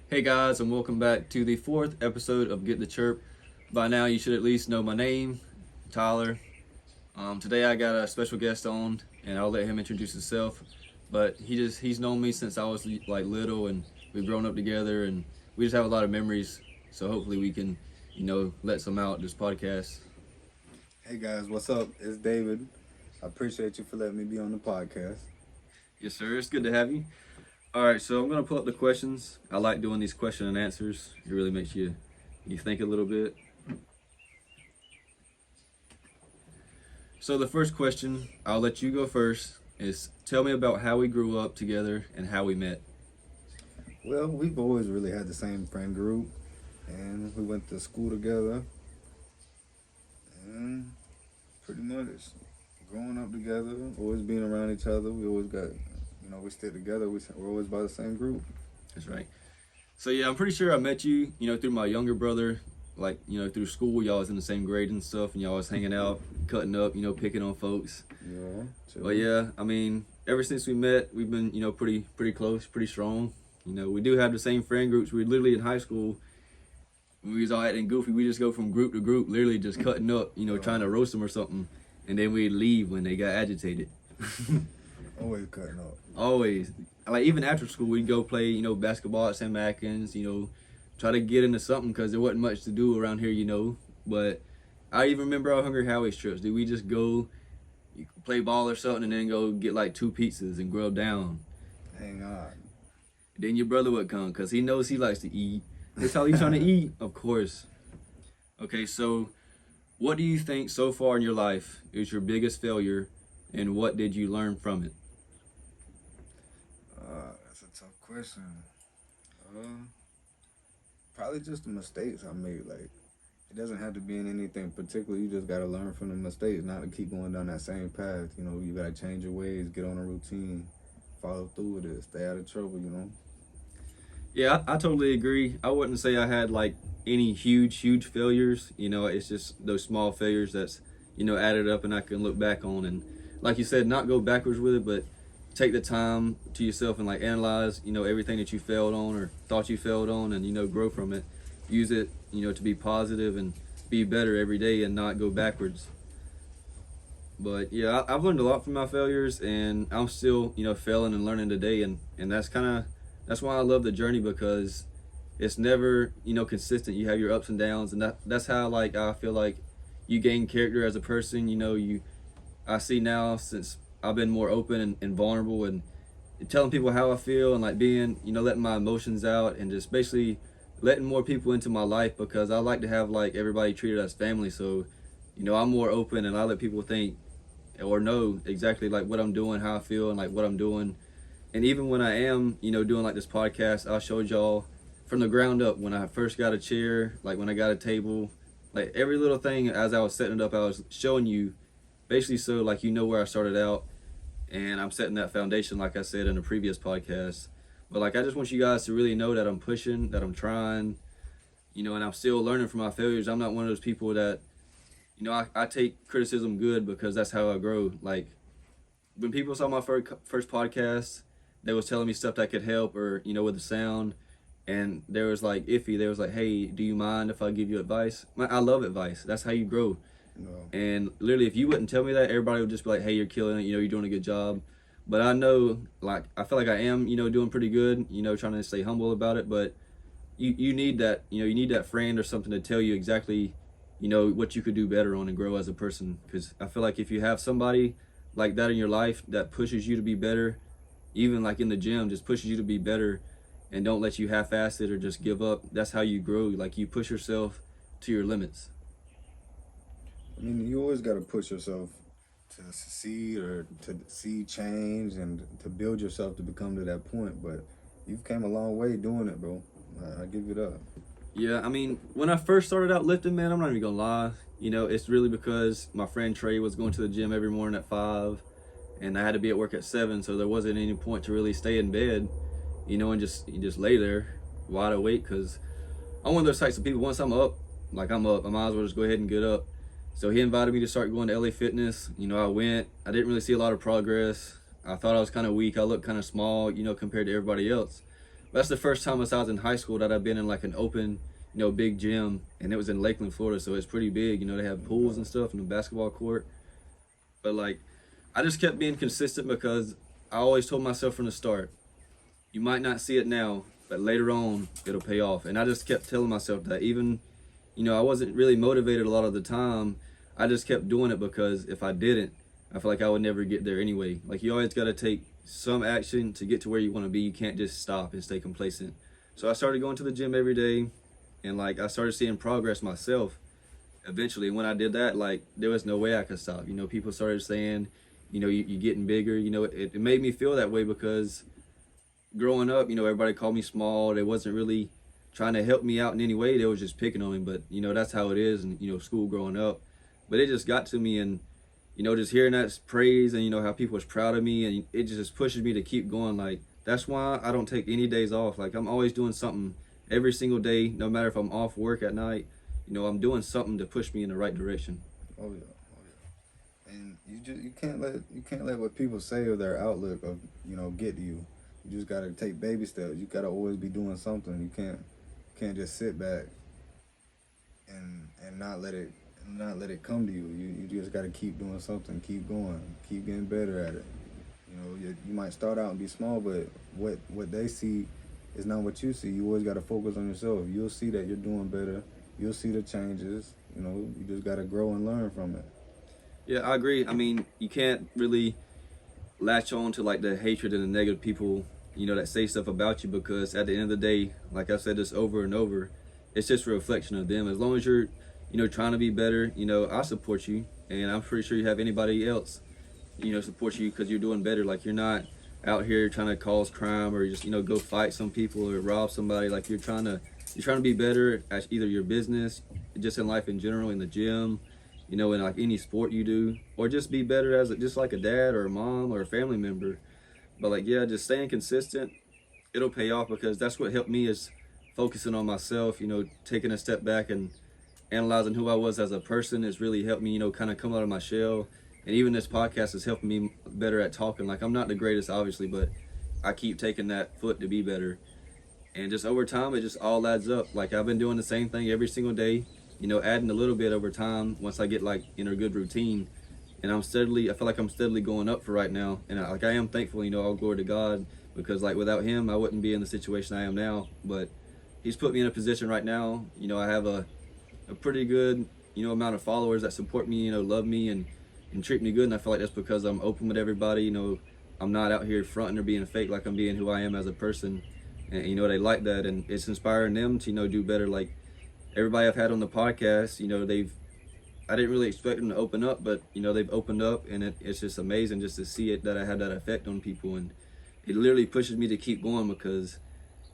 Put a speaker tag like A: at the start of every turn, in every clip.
A: Hey guys, and welcome back to the fourth episode of Get the Chirp. By now, you should at least know my name, Tyler. Today I got a special guest on, and I'll let him introduce himself. But he's known me since I was like little, and we've grown up together, and we just have a lot of memories. So hopefully we can, let some out this podcast.
B: Hey guys, what's up? It's David. I appreciate you for letting me be on the podcast.
A: Yes, sir. It's good to have you. All right, so I'm gonna pull up the questions. I like doing these question and answers. It really makes you think a little bit. So the first question, I'll let you go first, is tell me about how we grew up together and how we met.
B: Well, we've always really had the same friend group, and we went to school together, and pretty much growing up together, always being around each other. We always got, we stick together. We're always by the same group.
A: That's right. So yeah, I'm pretty sure I met you, through my younger brother, like, through school. Y'all was in the same grade and stuff, and y'all was hanging out, cutting up, picking on folks.
B: Yeah.
A: But yeah, I mean, ever since we met, we've been, pretty close, pretty strong. We do have the same friend groups. We literally in high school, we was all acting goofy. We just go from group to group, literally just cutting up, trying to roast them or something, and then we'd leave when they got agitated.
B: Always cutting up.
A: Always. Like, even after school, we'd go play, basketball at Sam Atkins, try to get into something because there wasn't much to do around here. But I even remember our Hungry Howie's trips. Did we just go play ball or something and then go get like 2 pizzas and grill down?
B: Hang on.
A: Then your brother would come because he knows he likes to eat. That's how he's trying to eat, of course. Okay, so what do you think so far in your life is your biggest failure, and what did you learn from it?
B: That's a tough question. Probably just the mistakes I made. Like, it doesn't have to be in anything particular. You just gotta learn from the mistakes, not to keep going down that same path. You gotta change your ways, get on a routine, follow through with it, stay out of trouble.
A: Yeah, I totally agree. I wouldn't say I had like any huge failures. It's just those small failures that's, added up and I can look back on. And like you said, not go backwards with it, but take the time to yourself and like analyze, everything that you failed on or thought you failed on, and, grow from it. Use it, to be positive and be better every day and not go backwards. But yeah, I've learned a lot from my failures, and I'm still, failing and learning today. And that's why I love the journey, because it's never, consistent. You have your ups and downs, and that's how like I feel like you gain character as a person. I see now, since I've been more open and vulnerable and telling people how I feel and like being, letting my emotions out and just basically letting more people into my life, because I like to have like everybody treated as family. So, I'm more open and I let people think or know exactly like what I'm doing, how I feel, and like what I'm doing. And even when I am, doing like this podcast, I showed y'all from the ground up when I first got a chair, like when I got a table, like every little thing as I was setting it up, I was showing you basically so like where I started out. And I'm setting that foundation, like I said in a previous podcast. But like I just want you guys to really know that I'm pushing, that I'm trying, and I'm still learning from my failures. I'm not one of those people that, I take criticism good, because that's how I grow. Like when people saw my first podcast, they was telling me stuff that could help, or with the sound, and there was like iffy. They was like, "Hey, do you mind if I give you advice?" I love advice. That's how you grow.
B: No.
A: And literally, if you wouldn't tell me that, everybody would just be like, "Hey, you're killing it. You're doing a good job." But I know, like, I feel like I am, doing pretty good. Trying to stay humble about it. But you need that. You need that friend or something to tell you exactly, what you could do better on and grow as a person. Because I feel like if you have somebody like that in your life that pushes you to be better, even like in the gym, just pushes you to be better, and don't let you half-ass it or just give up. That's how you grow. Like, you push yourself to your limits.
B: I mean, you always got to push yourself to succeed or to see change and to build yourself to become to that point. But you've came a long way doing it, bro. I give it up.
A: Yeah, I mean, when I first started out lifting, man, I'm not even gonna lie. It's really because my friend Trey was going to the gym every morning at 5, and I had to be at work at 7, so there wasn't any point to really stay in bed, and just lay there wide awake, because I'm one of those types of people. Once I'm up, like I'm up, I might as well just go ahead and get up. So he invited me to start going to LA Fitness. I went. I didn't really see a lot of progress. I thought I was kind of weak. I looked kind of small, compared to everybody else. That's the first time since I was in high school that I've been in like an open, big gym, and it was in Lakeland, Florida, so it's pretty big. They have pools and stuff and a basketball court. But like, I just kept being consistent because I always told myself from the start, you might not see it now, but later on it'll pay off. And I just kept telling myself that even, I wasn't really motivated a lot of the time. I just kept doing it because if I didn't, I feel like I would never get there anyway. Like you always got to take some action to get to where you want to be. You can't just stop and stay complacent. So I started going to the gym every day, and like I started seeing progress myself. Eventually, when I did that, like there was no way I could stop. People started saying, you're getting bigger. It made me feel that way because growing up, everybody called me small. They wasn't really trying to help me out in any way. They was just picking on me. But that's how it is, and school growing up. But it just got to me, and just hearing that praise, and how people was proud of me, and it just pushes me to keep going. Like that's why I don't take any days off. Like I'm always doing something every single day, no matter if I'm off work at night. I'm doing something to push me in the right direction.
B: Oh yeah, oh yeah. And you can't let what people say or their outlook of get to you. You just gotta take baby steps. You gotta always be doing something. You can't just sit back and not let it come to you. You just gotta keep doing something. Keep going. Keep getting better at it. You might start out and be small, but what they see is not what you see. You always gotta focus on yourself. You'll see that you're doing better. You'll see the changes. You just gotta grow and learn from it.
A: Yeah, I agree. I mean, you can't really latch on to like the hatred and the negative people, that say stuff about you, because at the end of the day, like I said this over and over, it's just a reflection of them. As long as you're, trying to be better, I support you, and I'm pretty sure you have anybody else, support you because you're doing better. Like you're not out here trying to cause crime or just, go fight some people or rob somebody. Like you're trying to be better at either your business, just in life in general, in the gym, in like any sport you do, or just be better as just like a dad or a mom or a family member. But like, yeah, just staying consistent, it'll pay off, because that's what helped me is focusing on myself, taking a step back and analyzing who I was as a person has really helped me, kind of come out of my shell. And even this podcast has helped me better at talking. Like I'm not the greatest, obviously, but I keep taking that foot to be better. And just over time, it just all adds up. Like I've been doing the same thing every single day, adding a little bit over time once I get like in a good routine. And I feel like I'm steadily going up for right now. And I am thankful, all glory to God, because like without him, I wouldn't be in the situation I am now. But he's put me in a position right now. I have a pretty good, amount of followers that support me, love me and treat me good. And I feel like that's because I'm open with everybody. I'm not out here fronting or being fake. Like I'm being who I am as a person. And they like that, and it's inspiring them to do better. Like everybody I've had on the podcast, I didn't really expect them to open up, but they've opened up, and it's just amazing just to see it, that I had that effect on people. And it literally pushes me to keep going, because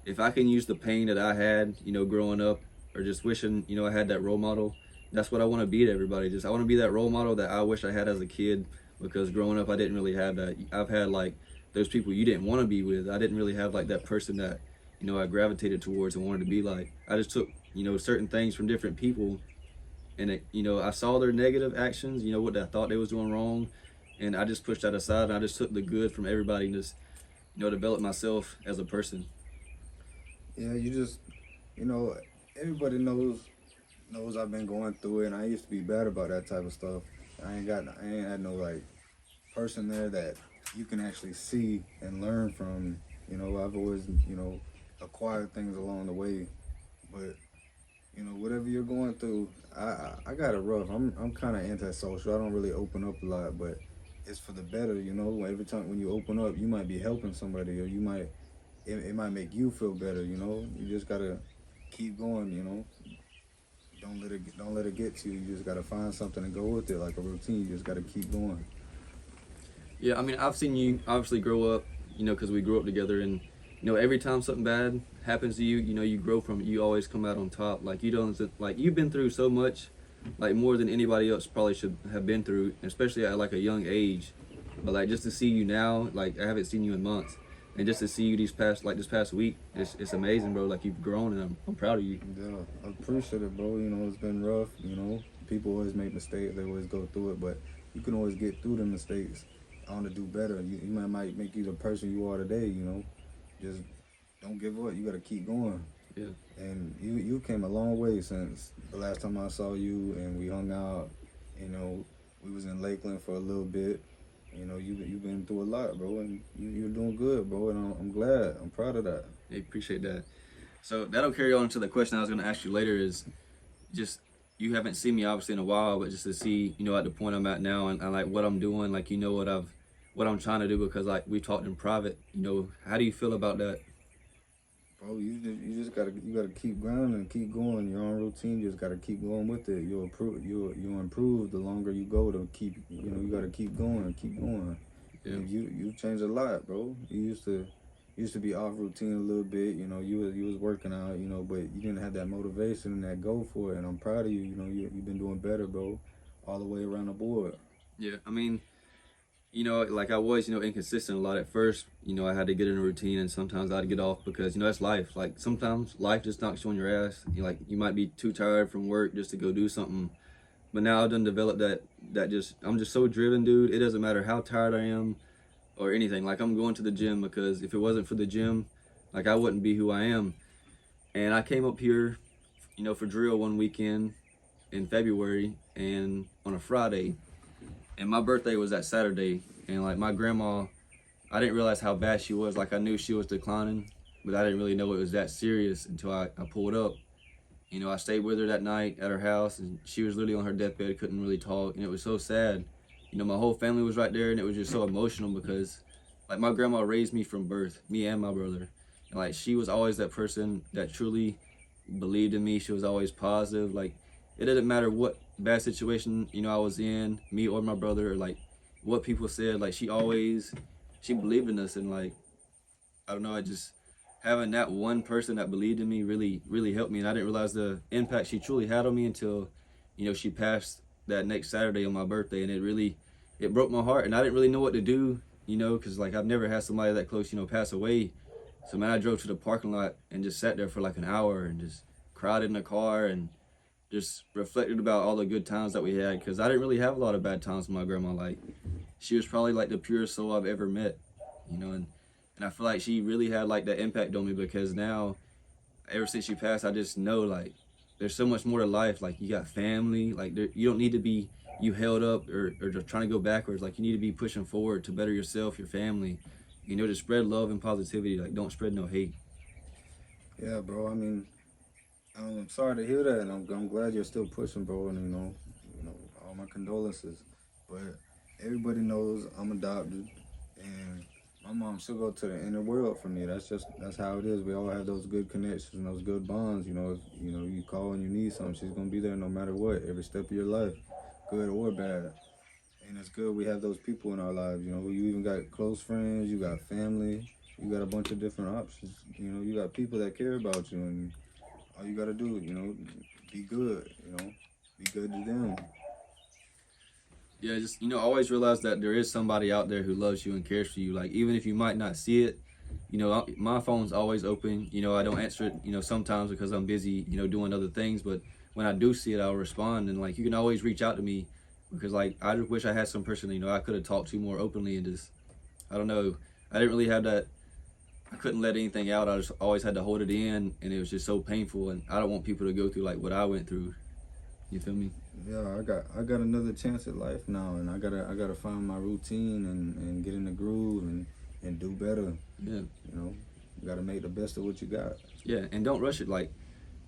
A: if I can use the pain that I had growing up, or just wishing I had that role model, that's what I want to be to everybody. I want to be that role model that I wish I had as a kid, because growing up I didn't really have that. I've had like those people you didn't want to be with. I didn't really have like that person that I gravitated towards and wanted to be like. I just took certain things from different people, and I saw their negative actions, what I thought they was doing wrong, and I just pushed that aside, and I just took the good from everybody and just developed myself as a person.
B: Yeah, you just everybody knows I've been going through it, and I used to be bad about that type of stuff. I ain't had no like person there that you can actually see and learn from. I've always acquired things along the way, but whatever you're going through, I got it rough. I'm kind of antisocial. I don't really open up a lot, but it's for the better. Every time when you open up, you might be helping somebody, or it might make you feel better. You just gotta keep going. Don't let it get to you. You just gotta find something to go with it, like a routine. You just gotta keep going.
A: Yeah, I mean, I've seen you obviously grow up, because we grew up together, and every time something bad happens to you, you grow from it. You always come out on top. Like you've been through so much, like more than anybody else probably should have been through, especially at like a young age. But like just to see you now, like I haven't seen you in months, and just to see you this past week, it's amazing, bro. Like you've grown, and I'm proud of you.
B: Yeah, I appreciate it, bro. It's been rough. People always make mistakes. They always go through it, but you can always get through the mistakes on to do better. You might make you the person you are today. Just don't give up. You got to keep going.
A: Yeah.
B: And you came a long way since the last time I saw you and we hung out. You know, we was in Lakeland for a little bit. You know, you've been through a lot, bro, and you're doing good, bro. And I'm glad. I'm proud of that.
A: I appreciate that. So that'll carry on to the question I was going to ask you later is just, you haven't seen me obviously in a while, but just to see, you know, at the point I'm at now and like what I'm doing, like, you know, what I'm trying to do, because like we talked in private, you know, how do you feel about that?
B: Bro, you just gotta keep grinding and keep going. Your own routine, you just gotta keep going with it. You'll improve the longer you go. To keep, you know, you gotta keep going, keep going.
A: Yeah.
B: And you've changed a lot, bro. You used to be off routine a little bit. You know, you was working out, you know, but you didn't have that motivation and that goal for it. And I'm proud of you. You know, you've been doing better, bro, all the way around the board.
A: Yeah, I mean, you know, like I was, you know, inconsistent a lot at first. You know, I had to get in a routine, and sometimes I'd get off because, you know, that's life. Like sometimes life just knocks you on your ass. You might be too tired from work just to go do something. But now I've done developed that I'm just so driven, dude. It doesn't matter how tired I am or anything. Like I'm going to the gym because if it wasn't for the gym, like I wouldn't be who I am. And I came up here, you know, for drill one weekend in February and on a Friday. And my birthday was that Saturday, and like my grandma, I didn't realize how bad she was. Like I knew she was declining, but I didn't really know it was that serious until I pulled up. You know, I stayed with her that night at her house, and she was literally on her deathbed, couldn't really talk, and it was so sad. You know, my whole family was right there, and it was just so emotional because, like, my grandma raised me from birth, me and my brother, and like she was always that person that truly believed in me. She was always positive. Like, it didn't matter what bad situation, you know, I was in, me or my brother, or like what people said. Like she believed in us, and like I don't know, I just having that one person that believed in me really helped me. And I didn't realize the impact she truly had on me until, you know, she passed that next Saturday on my birthday, and it broke my heart, and I didn't really know what to do, you know, because like I've never had somebody that close, you know, pass away. So man, I drove to the parking lot and just sat there for like an hour and just cried in the car and just reflected about all the good times that we had, because I didn't really have a lot of bad times with my grandma. Like she was probably like the purest soul I've ever met, you know, and I feel like she really had like that impact on me, because now ever since she passed, I just know like there's so much more to life. Like you got family, like you don't need to be you held up or just trying to go backwards. Like you need to be pushing forward to better yourself, your family, you know, to spread love and positivity. Like don't spread no hate.
B: Yeah, bro. I mean, I'm sorry to hear that, and I'm glad you're still pushing, bro. And you know, all my condolences. But everybody knows I'm adopted, and my mom, she'll go to the inner world for me. That's how it is. We all have those good connections and those good bonds. You know, if you call and you need something, she's gonna be there no matter what, every step of your life, good or bad. And it's good we have those people in our lives. You know, you even got close friends, you got family, you got a bunch of different options. You know, you got people that care about you, and all you gotta do, you know, be good. You know, be good to them.
A: Yeah, just, you know, always realize that there is somebody out there who loves you and cares for you. Like even if you might not see it, you know, my phone's always open. You know, I don't answer it, you know, sometimes because I'm busy, you know, doing other things. But when I do see it, I'll respond. And like you can always reach out to me, because like I just wish I had some person, you know, I could have talked to more openly, and just I don't know, I didn't really have that. I couldn't let anything out. I just always had to hold it in, and it was just so painful. And I don't want people to go through like what I went through. You feel me?
B: Yeah, I got another chance at life now, and I gotta find my routine and get in the groove and do better.
A: Yeah.
B: You know, you gotta make the best of what you got.
A: Yeah, and don't rush it. Like,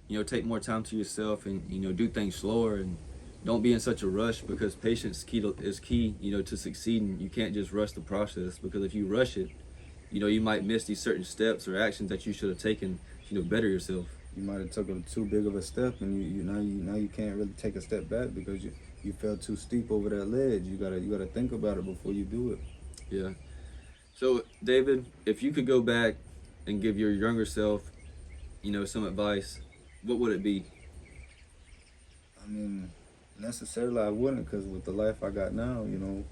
A: you know, take more time to yourself, and you know, do things slower, and don't be in such a rush, because patience is key, you know, to succeeding. You can't just rush the process, because if you rush it, you know, you might miss these certain steps or actions that you should have taken, you know, better yourself.
B: You might have took too big of a step, and now you can't really take a step back because you fell too steep over that ledge. You gotta think about it before you do it.
A: Yeah. So David, if you could go back and give your younger self, you know, some advice, what would it be?
B: I mean, necessarily I wouldn't, because with the life I got now, you know,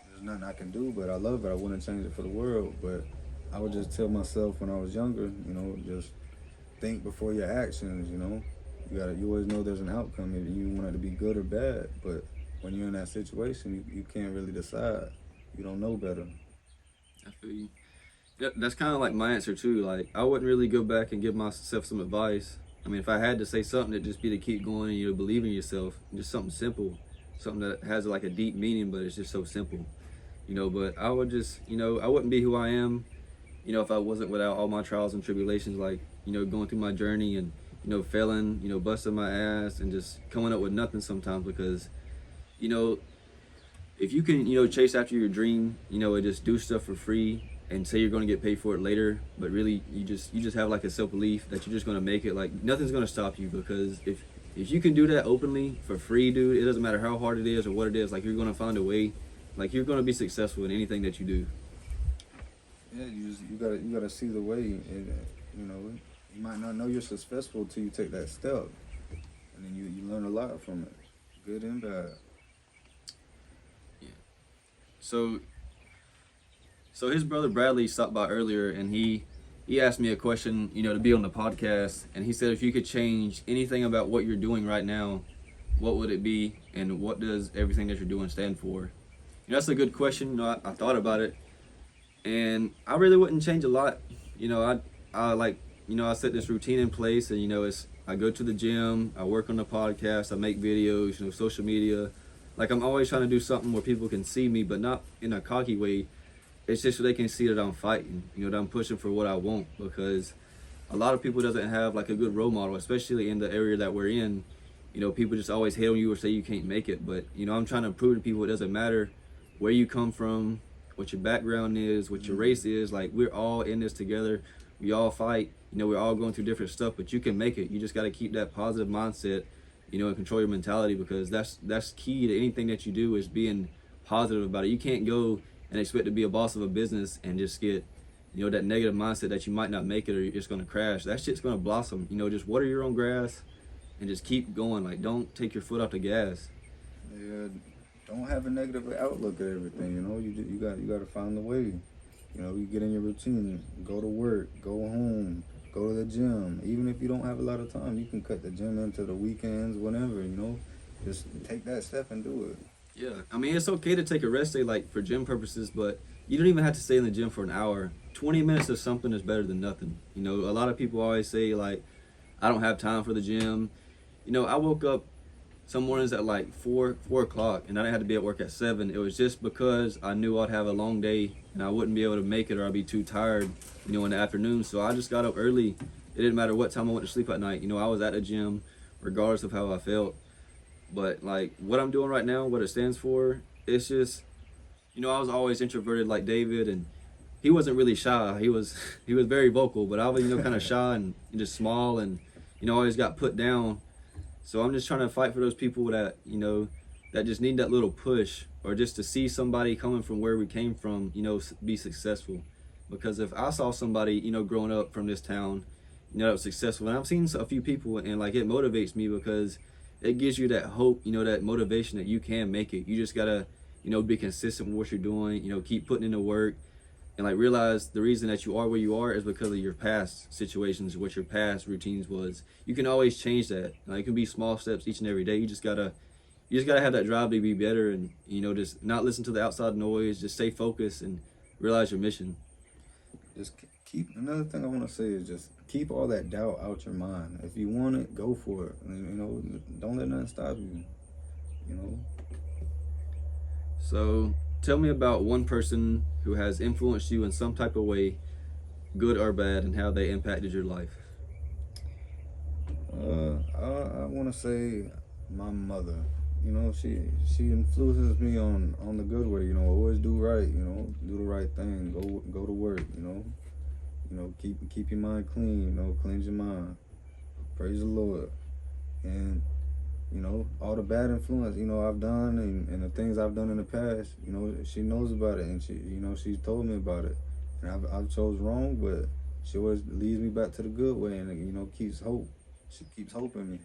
B: there's nothing I can do, but I love it. I wouldn't change it for the world. But I would just tell myself when I was younger, you know, just think before your actions. You know, you always know there's an outcome. If you want it to be good or bad, but when you're in that situation, you can't really decide. You don't know better.
A: I feel you. Yeah, that's kind of like my answer too. Like, I wouldn't really go back and give myself some advice. I mean, if I had to say something, it'd just be to keep going and believe in yourself. Just something simple, something that has like a deep meaning, but it's just so simple. But I would just, I wouldn't be who I am, if I wasn't without all my trials and tribulations, like, going through my journey and, failing, busting my ass and just coming up with nothing sometimes because, you know, if you can, chase after your dream, and just do stuff for free and say you're going to get paid for it later, but really you just have like a self belief that you're just going to make it. Like nothing's going to stop you because if you can do that openly for free, dude, it doesn't matter how hard it is or what it is. Like you're going to find a way. Like you're going to be successful in anything that you do.
B: Yeah, you gotta see the way, and you might not know you're successful until you take that step, and then you learn a lot from it, good and bad.
A: Yeah. So his brother Bradley stopped by earlier, and he asked me a question, to be on the podcast, and he said if you could change anything about what you're doing right now, what would it be, and what does everything that you're doing stand for? That's a good question. I thought about it, and I really wouldn't change a lot. I like, I set this routine in place, and it's I go to the gym, I work on the podcast, I make videos, social media. Like I'm always trying to do something where people can see me, but not in a cocky way. It's just so they can see that I'm fighting, that I'm pushing for what I want, because a lot of people doesn't have like a good role model, especially in the area that we're in. People just always hate on you or say you can't make it, but I'm trying to prove to people it doesn't matter where you come from, what your background is, what your race is. Like we're all in this together. We all fight. We're all going through different stuff, but you can make it. You just got to keep that positive mindset, and control your mentality, because that's key to anything that you do, is being positive about it. You can't go and expect to be a boss of a business and just get, that negative mindset that you might not make it or you're just going to crash. That shit's going to blossom. Just water your own grass and just keep going. Like, don't take your foot off the gas.
B: Yeah, don't have a negative outlook at everything. You got to find the way. You get in your routine, go to work, go home, go to the gym. Even if you don't have a lot of time, you can cut the gym into the weekends, whenever. Just take that step and do it.
A: Yeah, I mean, it's okay to take a rest day, like, for gym purposes, but you don't even have to stay in the gym for an hour. 20 minutes of something is better than nothing. A lot of people always say, like, I don't have time for the gym. I woke up some mornings at like 4 o'clock, and I didn't have to be at work at 7. It was just because I knew I'd have a long day and I wouldn't be able to make it, or I'd be too tired, in the afternoon. So I just got up early. It didn't matter what time I went to sleep at night. I was at the gym regardless of how I felt. But like what I'm doing right now, what it stands for, it's just, I was always introverted like David, and he wasn't really shy. He was very vocal, but I was, kind of shy and just small, and, always got put down. So I'm just trying to fight for those people that, that just need that little push, or just to see somebody coming from where we came from, be successful. Because if I saw somebody, growing up from this town, that was successful, and I've seen a few people, and like it motivates me, because it gives you that hope, that motivation that you can make it. You just gotta, be consistent with what you're doing, keep putting in the work, and like realize the reason that you are where you are is because of your past situations, what your past routines was. You can always change that. It can be small steps each and every day. You just gotta have that drive to be better, and just not listen to the outside noise. Just stay focused and realize your mission.
B: Just keep. Another thing I want to say is just keep all that doubt out your mind. If you want it, go for it. Don't let nothing stop you.
A: So tell me about one person who has influenced you in some type of way, good or bad, and how they impacted your life.
B: I want to say my mother. She influences me on the good way. Always do right. Do the right thing. Go to work. Keep your mind clean. Cleanse your mind. Praise the Lord. And all the bad influence I've done, and the things I've done in the past. She knows about it, and she's told me about it. And I've chose wrong, but she always leads me back to the good way, and keeps hope. She keeps hope in me.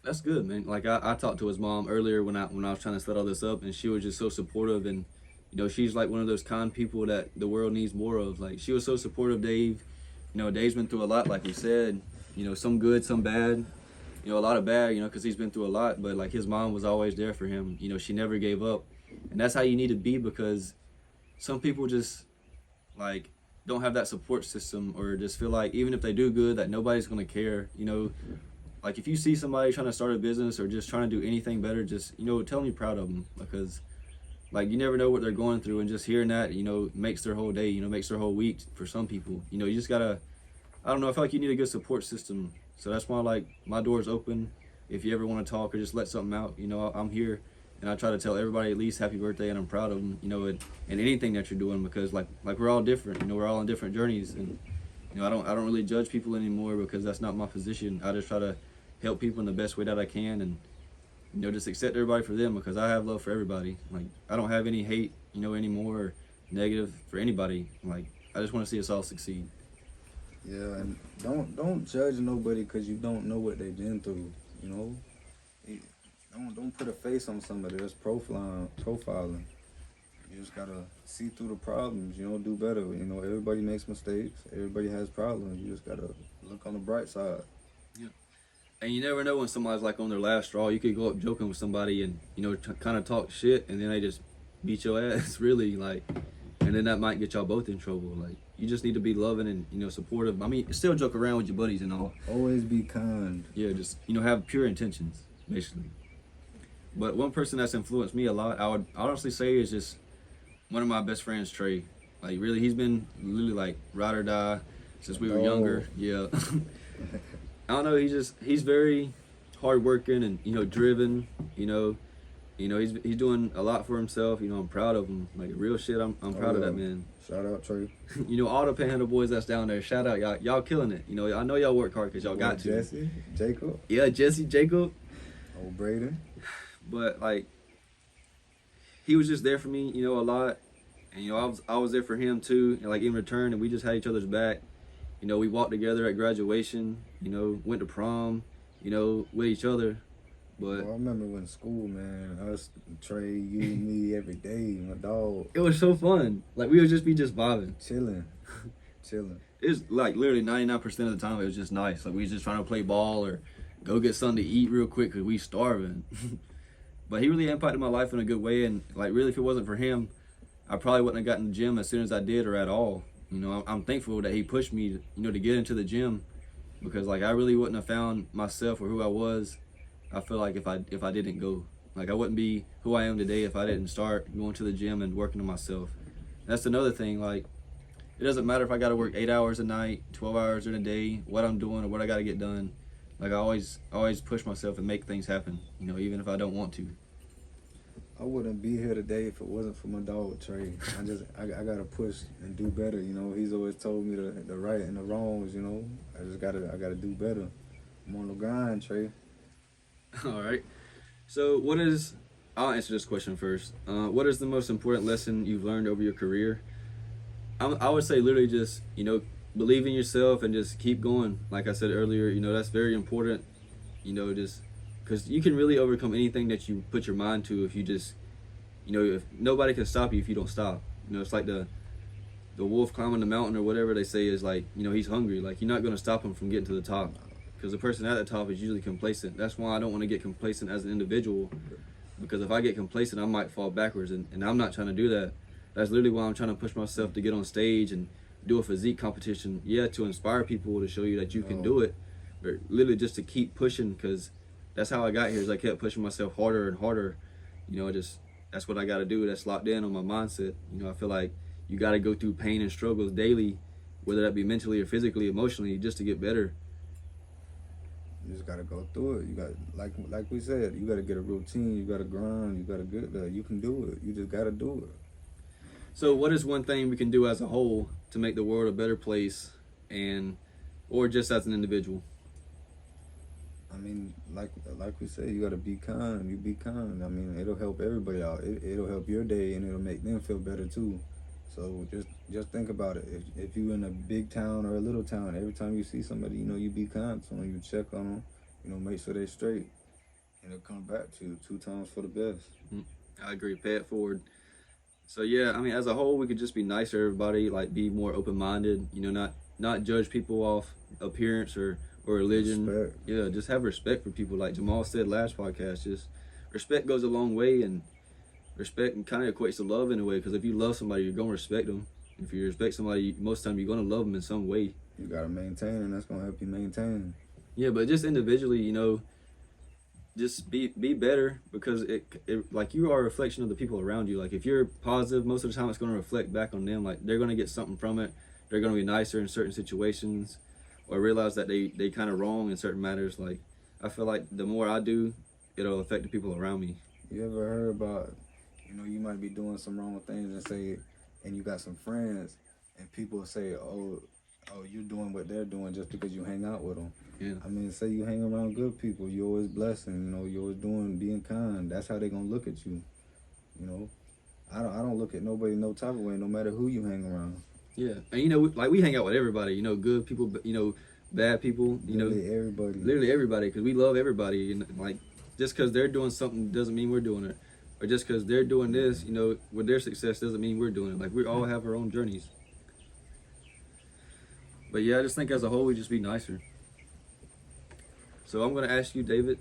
A: That's good, man. Like I talked to his mom earlier when I was trying to set all this up, and she was just so supportive, and she's like one of those kind people that the world needs more of. Like she was so supportive, Dave. Dave's been through a lot, like you said. Some good, some bad. A lot of bad, because he's been through a lot. But like his mom was always there for him. She never gave up, and that's how you need to be, because some people just like don't have that support system, or just feel like even if they do good that nobody's gonna care. Like if you see somebody trying to start a business or just trying to do anything better, just tell them you're proud of them, because like you never know what they're going through, and just hearing that makes their whole day, makes their whole week for some people. You just gotta, I don't know, I feel like you need a good support system. So that's why like my door's open. If you ever want to talk or just let something out, I'm here, and I try to tell everybody at least happy birthday, and I'm proud of them, and anything that you're doing, because like we're all different, we're all on different journeys, and I don't really judge people anymore, because that's not my position. I just try to help people in the best way that I can, and just accept everybody for them, because I have love for everybody. Like I don't have any hate, anymore, or negative for anybody. Like I just want to see us all succeed.
B: Yeah, and don't judge nobody because you don't know what they've been through. Don't put a face on somebody that's profiling. You just gotta see through the problems. Do better. Everybody makes mistakes. Everybody has problems. You just gotta look on the bright side.
A: And you never know when somebody's like on their last straw. You could go up joking with somebody and kind of talk shit, and then they just beat your ass, really, like, and then that might get y'all both in trouble. Like you just need to be loving and supportive. I mean, still joke around with your buddies and all.
B: Always be kind.
A: Yeah, just have pure intentions, basically. But one person that's influenced me a lot, I would honestly say, is just one of my best friends, Trey. Like really, he's been literally like ride or die since we were younger. Yeah. I don't know. He's very hardworking and driven. He's doing a lot for himself. I'm proud of him. Like real shit. I'm proud of that man.
B: Shout out Trey.
A: All the Panhandle boys that's down there. Shout out y'all. Y'all killing it. I know y'all work hard because y'all got to.
B: Jesse, Jacob.
A: Yeah, Jesse, Jacob.
B: Old Braden.
A: But like, he was just there for me. A lot. And I was there for him too. And like in return, and we just had each other's back. We walked together at graduation, went to prom, with each other. But
B: I remember when school, man, us, Trey, you, me, every day, my dog.
A: It was so fun. Like we would just be vibing.
B: Chilling.
A: It's like literally 99% of the time it was just nice. Like we was just trying to play ball or go get something to eat real quick because we starving. But he really impacted my life in a good way. And like really, if it wasn't for him, I probably wouldn't have gotten the gym as soon as I did or at all. I'm thankful that he pushed me, to get into the gym, because like I really wouldn't have found myself or who I was. I feel like if I didn't go, like I wouldn't be who I am today if I didn't start going to the gym and working on myself. That's another thing. Like it doesn't matter if I got to work 8 hours a night, 12 hours in a day, what I'm doing or what I got to get done. Like I always push myself and make things happen. Even if I don't want to.
B: I wouldn't be here today if it wasn't for my dog Trey. I gotta push and do better. He's always told me the right and the wrongs. I gotta do better. I'm on the grind, Trey.
A: All right. So I'll answer this question first. What is the most important lesson you've learned over your career? I would say literally just believe in yourself and just keep going. Like I said earlier, that's very important. Just because you can really overcome anything that you put your mind to if you just, if nobody can stop you if you don't stop. It's like the wolf climbing the mountain or whatever they say is like, he's hungry. Like you're not going to stop him from getting to the top, because the person at the top is usually complacent. That's why I don't want to get complacent as an individual, because if I get complacent, I might fall backwards, and I'm not trying to do that. That's literally why I'm trying to push myself to get on stage and do a physique competition. Yeah, to inspire people, to show you that you can do it, but literally just to keep pushing, because that's how I got here. Is I kept pushing myself harder and harder. That's what I got to do. That's locked in on my mindset. I feel like you got to go through pain and struggles daily, whether that be mentally or physically, emotionally, just to get better.
B: You just gotta go through it. You got like we said, you gotta get a routine. You gotta grind. You gotta get there. You can do it. You just gotta do it.
A: So, what is one thing we can do as a whole to make the world a better place, or just as an individual?
B: I mean, like we say, you gotta be kind. You be kind. I mean, it'll help everybody out. It'll help your day, and it'll make them feel better too. So just think about it. If you in a big town or a little town, every time you see somebody, you be kind to them. You check on them. Make sure they're straight, and it'll come back to you 2 times for the best.
A: I agree. Pay it forward. So yeah, I mean, as a whole, we could just be nice to everybody. Like, be more open-minded. Not judge people off appearance or religion.
B: Respect.
A: Yeah, just have respect for people. Like Jamal said last podcast, just respect goes a long way, and respect kind of equates to love in a way, because if you love somebody, you're gonna respect them. if you respect somebody, most of the time you're gonna love them in some way.
B: You gotta maintain, and that's gonna help you maintain.
A: Yeah, but just individually, you know, just be better, because it like you are a reflection of the people around you. Like if you're positive, most of the time it's gonna reflect back on them. Like they're gonna get something from it. They're gonna be nicer in certain situations, or realize that they kind of wrong in certain matters. Like I feel like the more I do, it'll affect the people around me.
B: You ever heard about, you know, you might be doing some wrong things and say, and you got some friends, and people say, oh, you're doing what they're doing just because you hang out with them.
A: Yeah.
B: I mean, say you hang around good people, you're always blessing, you know, you're always being kind. That's how they gonna look at you. You know, I don't look at nobody no type of way, no matter who you hang around.
A: Yeah, and you know, like we hang out with everybody. You know, good people, you know, bad people. You
B: Literally
A: know,
B: everybody.
A: Literally everybody, because we love everybody. And like, just because they're doing something doesn't mean we're doing it, or just because they're doing this, you know, with their success doesn't mean we're doing it. Like we all have our own journeys. But yeah, I just think as a whole we just be nicer. So I'm gonna ask you, David,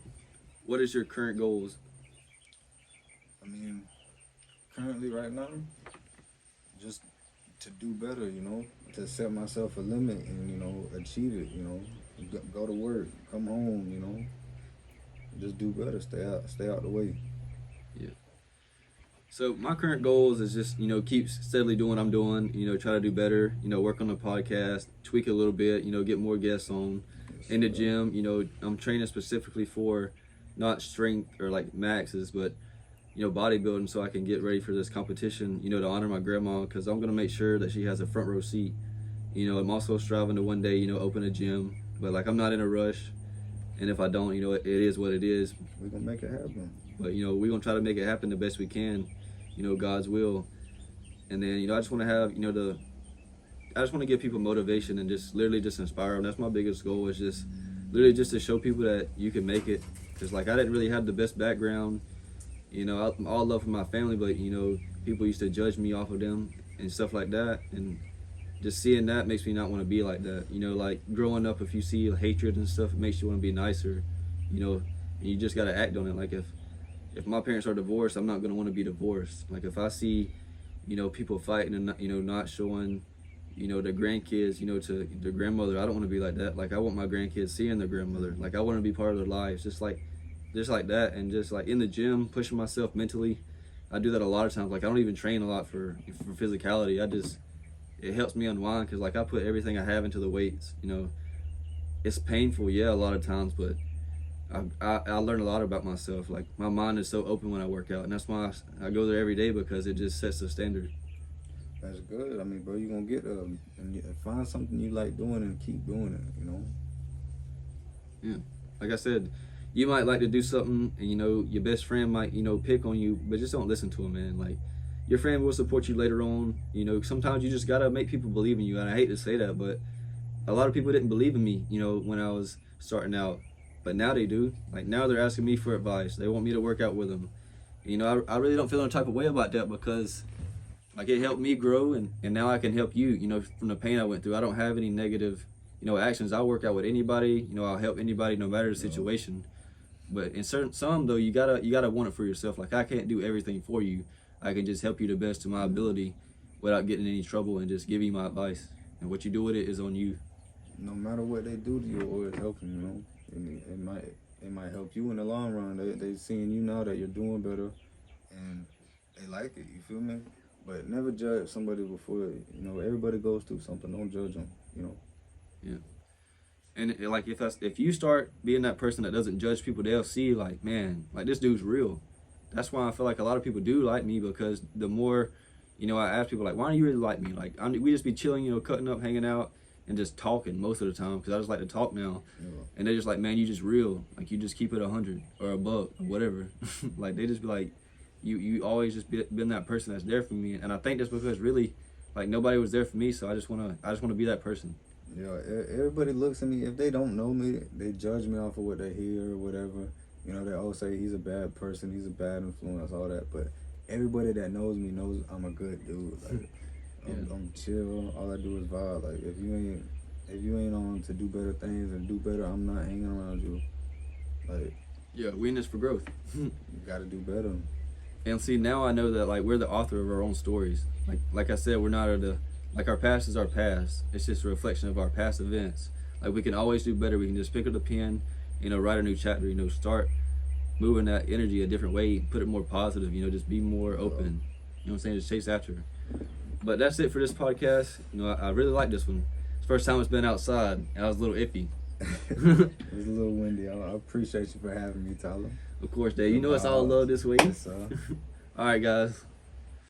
A: what is your current goals?
B: I mean, currently right now, just to do better, you know, to set myself a limit and, you know, achieve it, you know, go to work, come home, you know, just do better, stay out the way.
A: Yeah. So my current goals is just, you know, keep steadily doing what I'm doing, you know, try to do better, you know, work on the podcast, tweak a little bit, you know, get more guests on. In the gym, you know, I'm training specifically for not strength or like maxes, but, you know, bodybuilding, so I can get ready for this competition, you know, to honor my grandma, because I'm going to make sure that she has a front row seat. You know, I'm also striving to one day, you know, open a gym, but like I'm not in a rush. And if I don't, you know, it is what it is.
B: We're going to make it happen.
A: But, you know, we're going to try to make it happen the best we can, you know, God's will. And then, you know, I just want to have, you know, I just want to give people motivation and just literally just inspire them. That's my biggest goal, is just literally just to show people that you can make it. Because like I didn't really have the best background, you know, all love for my family, but you know, people used to judge me off of them and stuff like that. And just seeing that makes me not want to be like that. You know, like growing up, if you see hatred and stuff, it makes you want to be nicer, you know, and you just got to act on it. Like if my parents are divorced, I'm not going to want to be divorced. Like if I see, you know, people fighting and, you know, not showing, you know, their grandkids, you know, to their grandmother, I don't want to be like that. Like I want my grandkids seeing their grandmother. Like I want to be part of their lives, just like that. And just like in the gym, pushing myself mentally, I do that a lot of times. Like I don't even train a lot for physicality. It helps me unwind, because like I put everything I have into the weights. You know, it's painful, yeah, a lot of times, but I learn a lot about myself. Like my mind is so open when I work out, and that's why I go there every day, because it just sets the standard.
B: That's good. I mean, bro, you're going to get and find something you like doing and keep doing it, you know?
A: Yeah. Like I said, you might like to do something and, you know, your best friend might, you know, pick on you, but just don't listen to him, man. Like, your friend will support you later on. You know, sometimes you just got to make people believe in you. And I hate to say that, but a lot of people didn't believe in me, you know, when I was starting out. But now they do. Like, now they're asking me for advice. They want me to work out with them. You know, I really don't feel no type of way about that, because like it helped me grow, and now I can help you, you know, from the pain I went through. I don't have any negative, you know, actions. I'll work out with anybody, you know, I'll help anybody no matter the situation. But in some though, you gotta want it for yourself. Like I can't do everything for you. I can just help you the best of my ability without getting in any trouble, and just give you my advice. And what you do with it is on you.
B: No matter what they do to you, always help them, you know. It might help you in the long run. They seeing you now that you're doing better, and they like it, you feel me? But never judge somebody before, you know, everybody goes through something. Don't judge them, you know.
A: Yeah. And like if you start being that person that doesn't judge people, they'll see like, man, like this dude's real. That's why I feel like a lot of people do like me, because the more, you know, I ask people like, why do you really like me? Like we just be chilling, you know, cutting up, hanging out, and just talking most of the time, because I just like to talk now. Yeah. And they're just like, man, you just real. Like you just keep it 100 or above or whatever. Like they just be like, you always just been that person that's there for me. And I think that's because really, like nobody was there for me, so I just wanna be that person.
B: Yeah, everybody looks at me. If they don't know me, they judge me off of what they hear or whatever. You know, they all say he's a bad person, he's a bad influence, all that. But everybody that knows me knows I'm a good dude. Like, yeah. I'm chill. All I do is vibe. Like if you ain't on to do better things and do better, I'm not hanging around you. Like,
A: yeah, we in this for growth.
B: You gotta do better.
A: And see, now I know that like we're the author of our own stories. Like I said, we're not the Like our past is our past. It's just a reflection of our past events. Like we can always do better. We can just pick up the pen, write a new chapter. Start moving that energy a different way. Put it more positive. Just be more open. You know what I'm saying? Just chase after it. But that's it for this podcast. I really like this one. It's the first time it's been outside. I was a little iffy.
B: It was a little windy. I appreciate you for having me, Tyler.
A: Of course, Dave. It's all love this week.
B: Yes,
A: All right, guys.